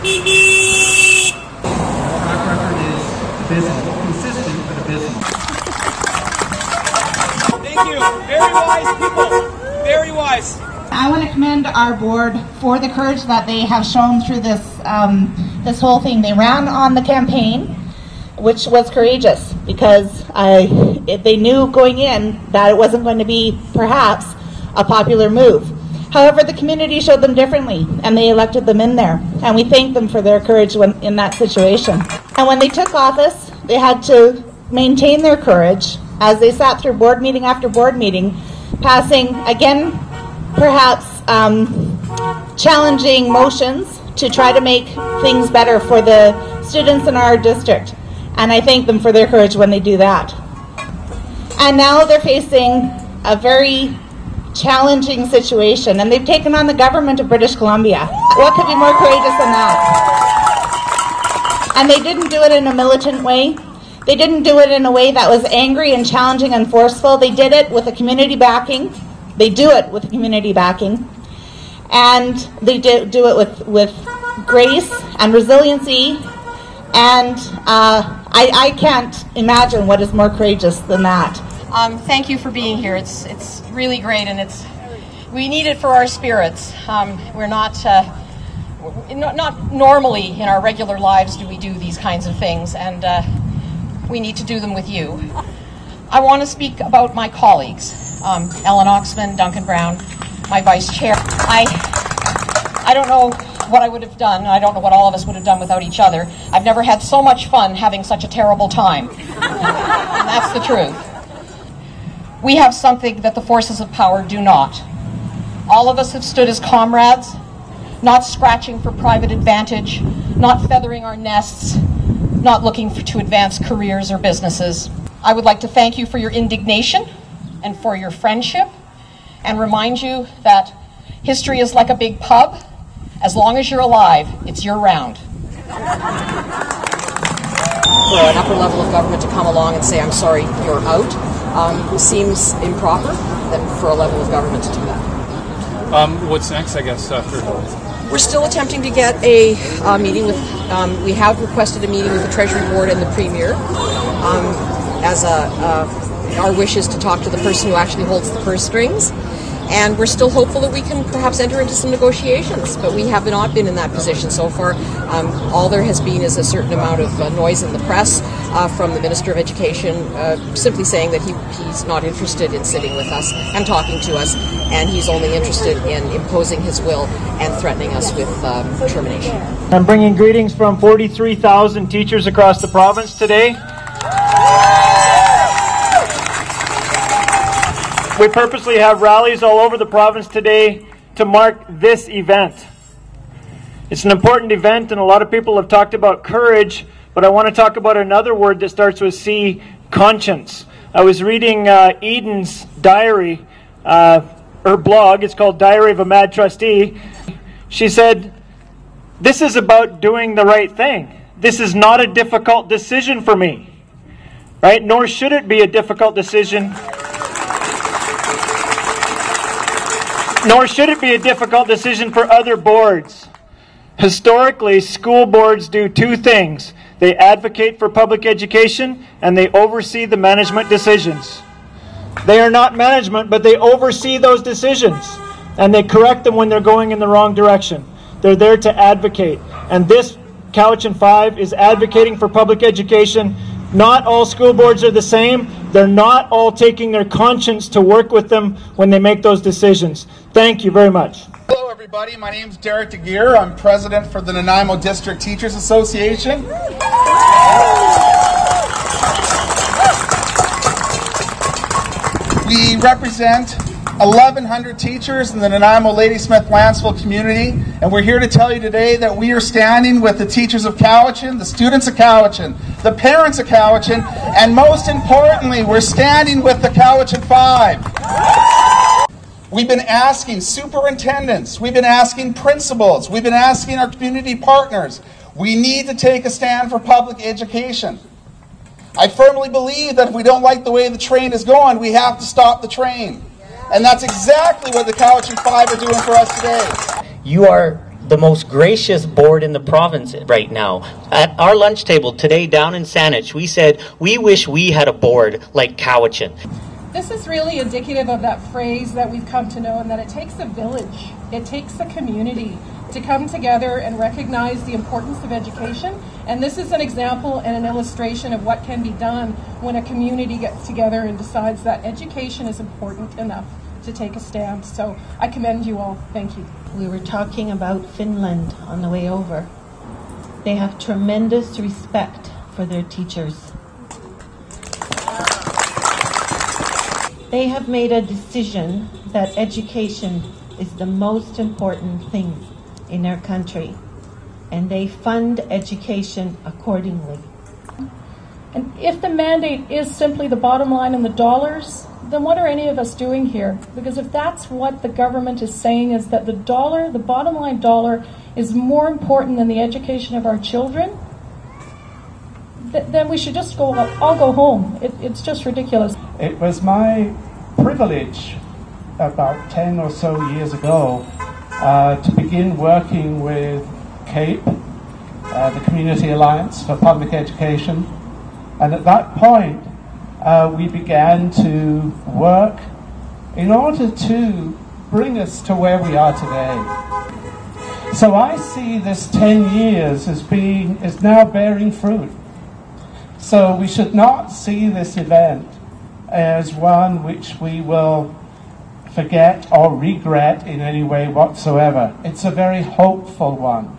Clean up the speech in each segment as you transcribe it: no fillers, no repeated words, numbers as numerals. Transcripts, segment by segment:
Track record is abysmal, consistent but abysmal. Thank you. Very wise people. Very wise. I want to commend our board for the courage that they have shown through this this whole thing. They ran on the campaign, which was courageous, because they knew going in that it wasn't going to be perhaps a popular move. However, the community showed them differently, and they elected them in there, and we thank them for their courage in that situation. And when they took office, they had to maintain their courage as they sat through board meeting after board meeting, passing, again, perhaps challenging motions to try to make things better for the students in our district. And I thank them for their courage when they do that. And now they're facing a very challenging situation, and they've taken on the government of British Columbia. What could be more courageous than that? And they didn't do it in a militant way. They didn't do it in a way that was angry and challenging and forceful. They did it with a community backing. They do it with community backing. And they do it with grace and resiliency. And I can't imagine what is more courageous than that. Thank you for being here. It's really great, and we need it for our spirits. We're not normally in our regular lives do we do these kinds of things, and we need to do them with you. I want to speak about my colleagues, Ellen Oxman, Duncan Brown, my vice chair. I don't know what I would have done. I don't know what all of us would have done without each other. I've never had so much fun having such a terrible time. And that's the truth. We have something that the forces of power do not. All of us have stood as comrades, not scratching for private advantage, not feathering our nests, not looking to advance careers or businesses. I would like to thank you for your indignation and for your friendship, and remind you that history is like a big pub. As long as you're alive, it's your round. For an upper level of government to come along and say, I'm sorry, you're out, seems improper than for a level of government to do that. What's next, I guess, after? We're still attempting to get a meeting with, we have requested a meeting with the Treasury Board and the Premier, as our wish is to talk to the person who actually holds the purse strings. And we're still hopeful that we can perhaps enter into some negotiations, but we have not been in that position so far. All there has been is a certain amount of noise in the press from the Minister of Education simply saying that he's not interested in sitting with us and talking to us, and he's only interested in imposing his will and threatening us with termination. I'm bringing greetings from 43,000 teachers across the province today. We purposely have rallies all over the province today to mark this event. It's an important event, and a lot of people have talked about courage, but I want to talk about another word that starts with C, conscience. I was reading Eden's diary, her blog. It's called Diary of a Mad Trustee. She said, "This is about doing the right thing. This is not a difficult decision for me." Right? Nor should it be a difficult decision. Nor should it be a difficult decision for other boards. Historically, school boards do two things. They advocate for public education, and they oversee the management decisions. They are not management, but they oversee those decisions, and they correct them when they're going in the wrong direction. They're there to advocate. And this Cowichan 5 is advocating for public education. Not all school boards are the same. They're not all taking their conscience to work with them when they make those decisions. Thank you very much. Hello everybody, my name is Derek DeGear. I'm president for the Nanaimo District Teachers Association. We represent 1,100 teachers in the Nanaimo Ladysmith-Lanceville community, and we're here to tell you today that we are standing with the teachers of Cowichan, the students of Cowichan, the parents of Cowichan, and most importantly, we're standing with the Cowichan 5. We've been asking superintendents, we've been asking principals, we've been asking our community partners, we need to take a stand for public education. I firmly believe that if we don't like the way the train is going, we have to stop the train. And that's exactly what the Cowichan 5 are doing for us today. You are the most gracious board in the province right now. At our lunch table today down in Saanich, we said, we wish we had a board like Cowichan. This is really indicative of that phrase that we've come to know, and that it takes a village, it takes a community to come together and recognize the importance of education. And this is an example and an illustration of what can be done when a community gets together and decides that education is important enough to take a stand. So I commend you all. Thank you. We were talking about Finland on the way over. They have tremendous respect for their teachers. They have made a decision that education is the most important thing in their country, and they fund education accordingly. And if the mandate is simply the bottom line and the dollars, then what are any of us doing here? Because if that's what the government is saying, is that the dollar, the bottom line dollar, is more important than the education of our children, then we should just all go home. It's just ridiculous. It was my privilege about 10 or so years ago to begin working with CAPE, the Community Alliance for Public Education. And at that point, we began to work in order to bring us to where we are today. So I see this 10 years as now bearing fruit. So we should not see this event as one which we will forget or regret in any way whatsoever. It's a very hopeful one.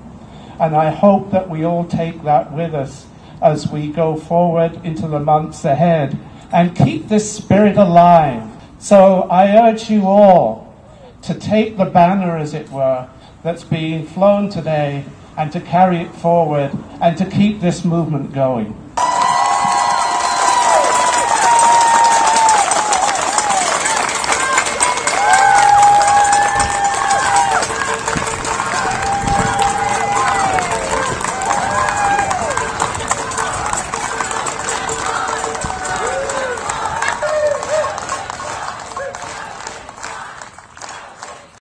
And I hope that we all take that with us as we go forward into the months ahead and keep this spirit alive. So I urge you all to take the banner, as it were, that's being flown today and to carry it forward and to keep this movement going.